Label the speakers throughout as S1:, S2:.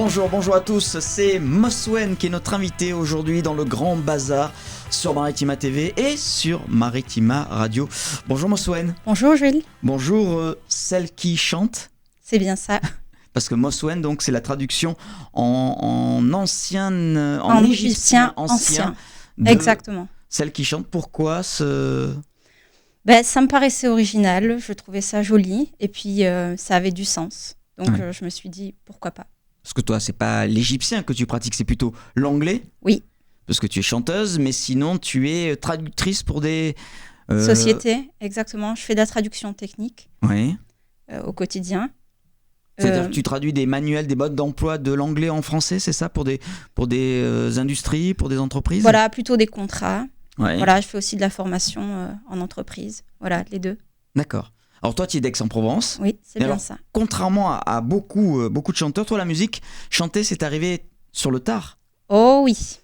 S1: Bonjour à tous, c'est Moswen qui est notre invité aujourd'hui dans le Grand Bazar sur Maritima TV et sur Maritima Radio. Bonjour Moswen.
S2: Bonjour Jules.
S1: Bonjour celle qui chante.
S2: C'est bien ça.
S1: Parce que Moswen, donc, c'est la traduction en
S2: égyptien ancien. Exactement.
S1: Celle qui chante, pourquoi ce...
S2: Ça me paraissait original, je trouvais ça joli et puis ça avait du sens. Donc je me suis dit pourquoi pas.
S1: Parce que toi, c'est pas l'égyptien que tu pratiques, c'est plutôt l'anglais.
S2: Oui.
S1: Parce que tu es chanteuse, mais sinon tu es traductrice pour des...
S2: Sociétés, exactement. Je fais de la traduction technique au quotidien.
S1: C'est-à-dire que tu traduis des manuels, des modes d'emploi de l'anglais en français, c'est ça, pour des industries, pour des entreprises ?
S2: Voilà, plutôt des contrats.
S1: Ouais.
S2: Voilà, je fais aussi de la formation en entreprise. Voilà, les deux.
S1: D'accord. Alors toi, tu es d'Aix-en-Provence.
S2: Oui, c'est bien ça.
S1: Contrairement à beaucoup de chanteurs, toi, la musique, chanter, c'est arrivé sur le tard.
S2: Oh oui.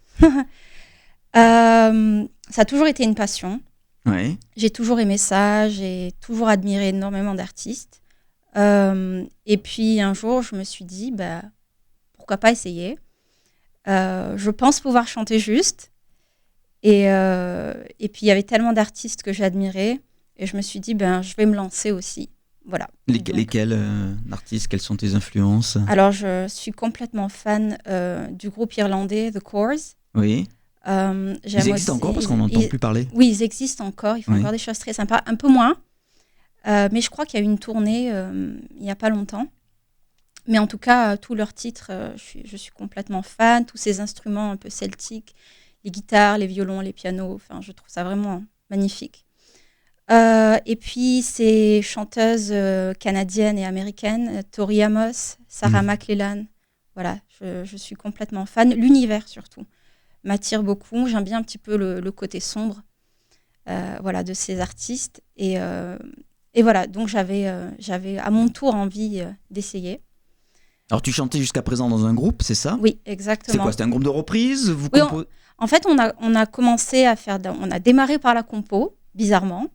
S2: Ça a toujours été une passion.
S1: Ouais.
S2: J'ai toujours aimé ça, j'ai toujours admiré énormément d'artistes. Et puis un jour, je me suis dit, pourquoi pas essayer. Je pense pouvoir chanter juste. Et puis il y avait tellement d'artistes que j'admirais. Et je me suis dit, je vais me lancer aussi. Voilà.
S1: Lesquels artistes, quelles sont tes influences ?
S2: Alors, je suis complètement fan du groupe irlandais The Corrs.
S1: Oui. Ils existent encore parce qu'on n'entend plus parler.
S2: Oui, ils existent encore. Ils font encore des choses très sympas. Un peu moins. Mais je crois qu'il y a eu une tournée il n'y a pas longtemps. Mais en tout cas, tous leurs titres, je suis complètement fan. Tous ces instruments un peu celtiques, les guitares, les violons, les pianos. Enfin, je trouve ça vraiment magnifique. Et puis, ces chanteuses canadiennes et américaines, Tori Amos, Sarah McLachlan. Voilà, je suis complètement fan. L'univers, surtout, m'attire beaucoup. J'aime bien un petit peu le côté sombre de ces artistes. Et voilà, donc j'avais à mon tour envie d'essayer.
S1: Alors tu chantais jusqu'à présent dans un groupe, c'est ça ?
S2: Oui, exactement.
S1: C'est quoi ? C'était un groupe de reprises ?
S2: En fait, on a commencé à faire... On a démarré par la compo, bizarrement.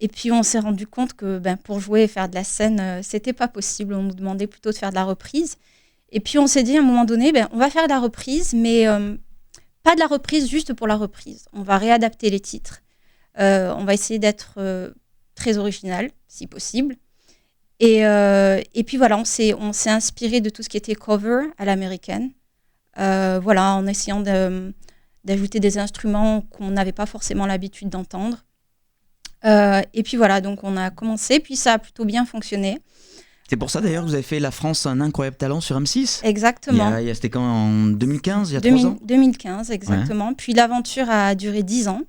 S2: Et puis on s'est rendu compte que pour jouer et faire de la scène, c'était pas possible. On nous demandait plutôt de faire de la reprise. Et puis on s'est dit à un moment donné, on va faire de la reprise, mais pas de la reprise juste pour la reprise. On va réadapter les titres. On va essayer d'être... très original, si possible. Et puis voilà, on s'est inspiré de tout ce qui était cover à l'américaine. En essayant d'ajouter des instruments qu'on n'avait pas forcément l'habitude d'entendre. Et puis voilà, donc on a commencé, puis ça a plutôt bien fonctionné.
S1: C'est pour ça d'ailleurs que vous avez fait La France un incroyable talent sur M6 ?
S2: Exactement.
S1: C'était quand en 2015, il y a 3 ans ?
S2: 2015, exactement. Ouais. Puis l'aventure a duré 10 ans.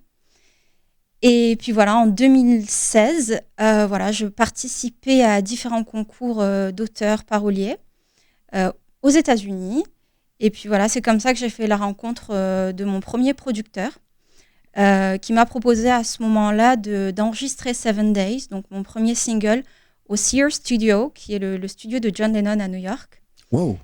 S2: Et puis voilà, en 2016, je participais à différents concours d'auteurs paroliers aux États-Unis. Et puis voilà, c'est comme ça que j'ai fait la rencontre de mon premier producteur qui m'a proposé à ce moment-là d'enregistrer 7 Days, donc mon premier single, au Sears Studio, qui est le studio de John Lennon à New York.
S1: Wow.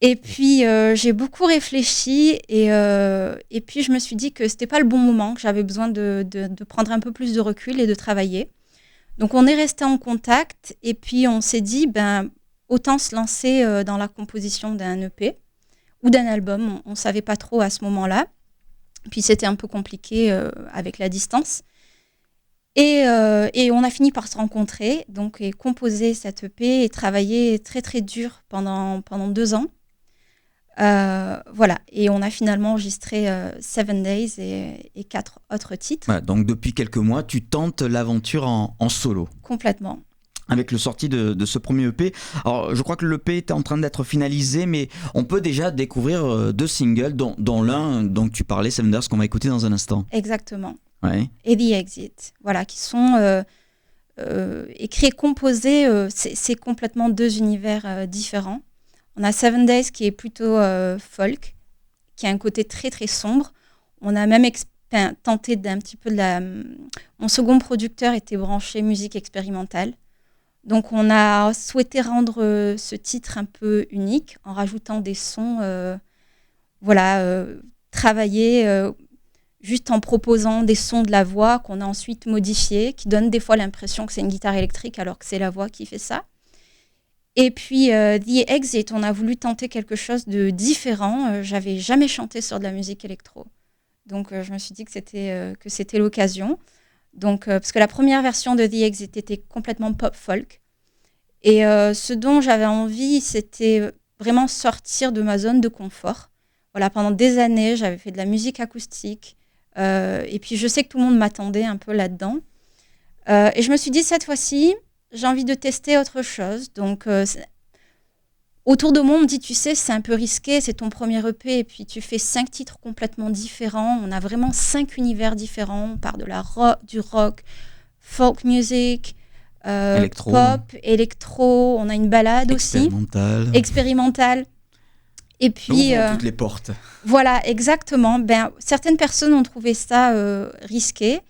S2: Et puis, j'ai beaucoup réfléchi et puis je me suis dit que c'était pas le bon moment, que j'avais besoin de prendre un peu plus de recul et de travailler. Donc, on est resté en contact et puis on s'est dit, autant se lancer dans la composition d'un EP ou d'un album. On savait pas trop à ce moment-là. Puis, c'était un peu compliqué avec la distance. Et on a fini par se rencontrer, donc, et composer cet EP et travailler très, très dur pendant 2 ans. Et on a finalement enregistré 7 Days et 4 autres titres.
S1: Ouais, donc depuis quelques mois, tu tentes l'aventure en solo.
S2: Complètement.
S1: Avec le sorti de ce premier EP. Alors, je crois que l'EP est en train d'être finalisé, mais on peut déjà découvrir 2 singles, dont l'un dont tu parlais, 7 Days, qu'on va écouter dans un instant.
S2: Exactement.
S1: Ouais.
S2: Et The Exit. Voilà, qui sont écrits et composés. C'est complètement 2 univers différents. On a 7 Days qui est plutôt folk, qui a un côté très très sombre. On a même tenté d'un petit peu Mon second producteur était branché musique expérimentale. Donc on a souhaité rendre ce titre un peu unique en rajoutant des sons, travaillés juste en proposant des sons de la voix qu'on a ensuite modifiés, qui donnent des fois l'impression que c'est une guitare électrique alors que c'est la voix qui fait ça. Et puis, The Exit, on a voulu tenter quelque chose de différent. J'avais jamais chanté sur de la musique électro. Donc, je me suis dit que c'était l'occasion. Donc, parce que la première version de The Exit était complètement pop-folk. Et ce dont j'avais envie, c'était vraiment sortir de ma zone de confort. Voilà, pendant des années, j'avais fait de la musique acoustique. Et puis, je sais que tout le monde m'attendait un peu là-dedans. Et je me suis dit, cette fois-ci, j'ai envie de tester autre chose. Donc, autour de moi, on me dit, tu sais, c'est un peu risqué, c'est ton premier EP, et puis tu fais 5 titres complètement différents. On a vraiment 5 univers différents. On part de du rock, folk music,
S1: Électro.
S2: pop, électro. On a une balade aussi. Expérimentale. Et puis,
S1: toutes les portes.
S2: Voilà, exactement. Certaines personnes ont trouvé ça risqué.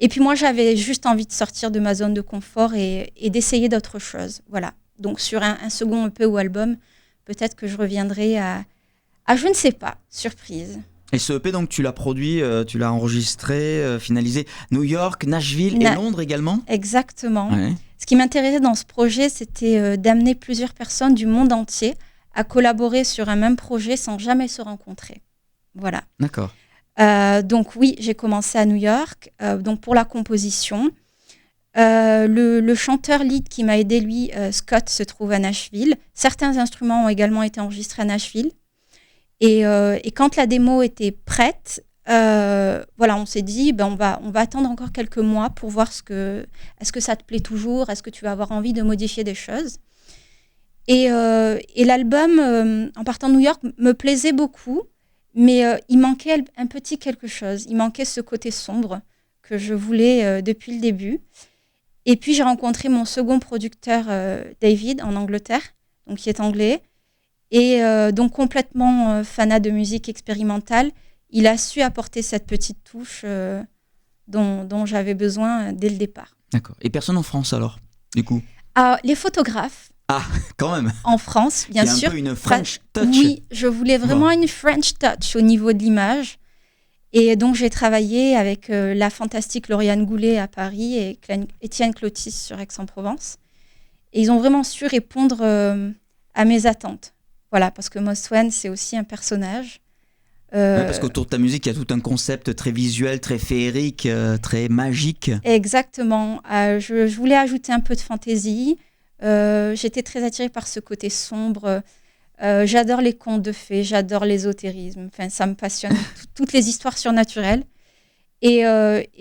S2: Et puis moi, j'avais juste envie de sortir de ma zone de confort et d'essayer d'autres choses. Voilà. Donc sur un second EP ou album, peut-être que je reviendrai à je ne sais pas, surprise.
S1: Et ce EP, donc, tu l'as produit, tu l'as enregistré, finalisé New York, Nashville et Londres également ?
S2: Exactement.
S1: Ouais.
S2: Ce qui m'intéressait dans ce projet, c'était d'amener plusieurs personnes du monde entier à collaborer sur un même projet sans jamais se rencontrer. Voilà.
S1: D'accord.
S2: Donc oui, j'ai commencé à New York, donc pour la composition. Le chanteur lead qui m'a aidé, lui, Scott, se trouve à Nashville. Certains instruments ont également été enregistrés à Nashville. Et quand la démo était prête, voilà, on s'est dit, on va attendre encore quelques mois pour voir est-ce que ça te plaît toujours, est-ce que tu vas avoir envie de modifier des choses. Et l'album, en partant de New York, me plaisait beaucoup. Mais il manquait un petit quelque chose. Il manquait ce côté sombre que je voulais depuis le début. Et puis, j'ai rencontré mon second producteur, David, en Angleterre, donc qui est anglais. Et donc, complètement fanat de musique expérimentale. Il a su apporter cette petite touche dont j'avais besoin dès le départ.
S1: D'accord. Et personne en France, alors, du coup ?
S2: Les photographes.
S1: Ah, quand même.
S2: En France, bien sûr.
S1: Il y a un peu une French touch.
S2: Oui, je voulais vraiment une French touch au niveau de l'image. Et donc, j'ai travaillé avec la fantastique Lauriane Goulet à Paris et Étienne Clotis sur Aix-en-Provence. Et ils ont vraiment su répondre à mes attentes. Voilà, parce que Moss Swan, c'est aussi un personnage.
S1: Parce qu'autour de ta musique, il y a tout un concept très visuel, très féerique, très magique.
S2: Exactement. Je voulais ajouter un peu de fantaisie. J'étais très attirée par ce côté sombre. J'adore les contes de fées, j'adore l'ésotérisme. Enfin, ça me passionne, toutes les histoires surnaturelles. Et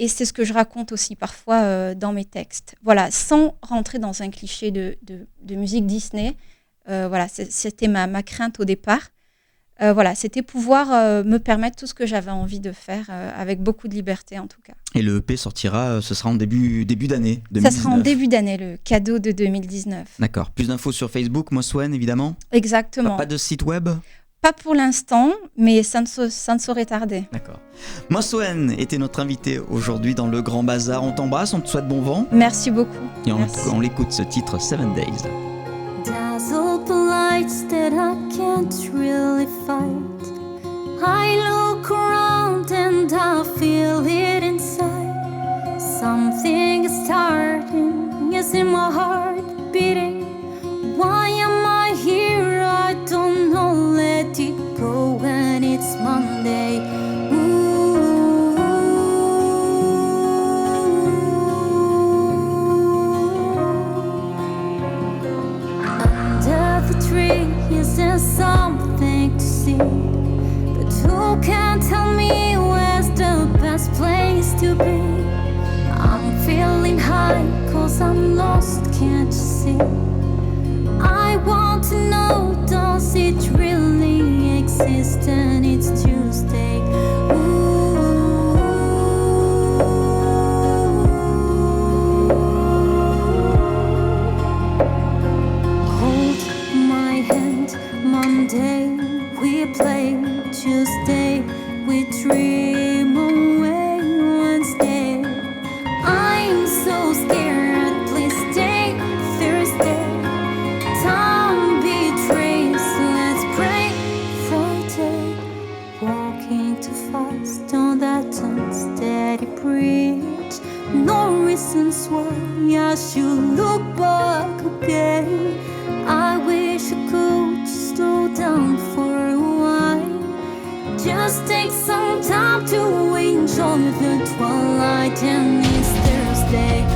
S2: c'est ce que je raconte aussi parfois dans mes textes. Voilà, sans rentrer dans un cliché de musique Disney. Voilà, c'était ma crainte au départ. Voilà, c'était pouvoir me permettre tout ce que j'avais envie de faire avec beaucoup de liberté en tout cas.
S1: Et le EP sortira, ce sera en début d'année 2019.
S2: Ça sera en début d'année, le cadeau de 2019.
S1: D'accord. Plus d'infos sur Facebook, Moss Swan évidemment.
S2: Exactement.
S1: Pas de site web ?
S2: Pas pour l'instant, mais ça ne saurait tarder.
S1: D'accord. Moss Swan était notre invité aujourd'hui dans le Grand Bazar. On t'embrasse, on te souhaite bon vent.
S2: Merci beaucoup.
S1: Et on l'écoute ce titre, 7 Days.
S3: Dazzled the lights that I can't really fight. I look around and I feel it inside. Something is starting, yes, in my heart beating. Why am I here? I don't know. Let it go when it's Monday. Is there something to see? But who can tell me where's the best place to be? I'm feeling high cause I'm lost, can't you see? I want to know, does it really exist? And it's Tuesday. Monday we play, Tuesday we dream away, Wednesday I'm so scared, please stay, Thursday time betrays, let's pray, Friday walking too fast on that unsteady bridge, no reason distance worry as you look back again. I wish I could just slow down for a while. Just take some time to enjoy the twilight and it's Thursday.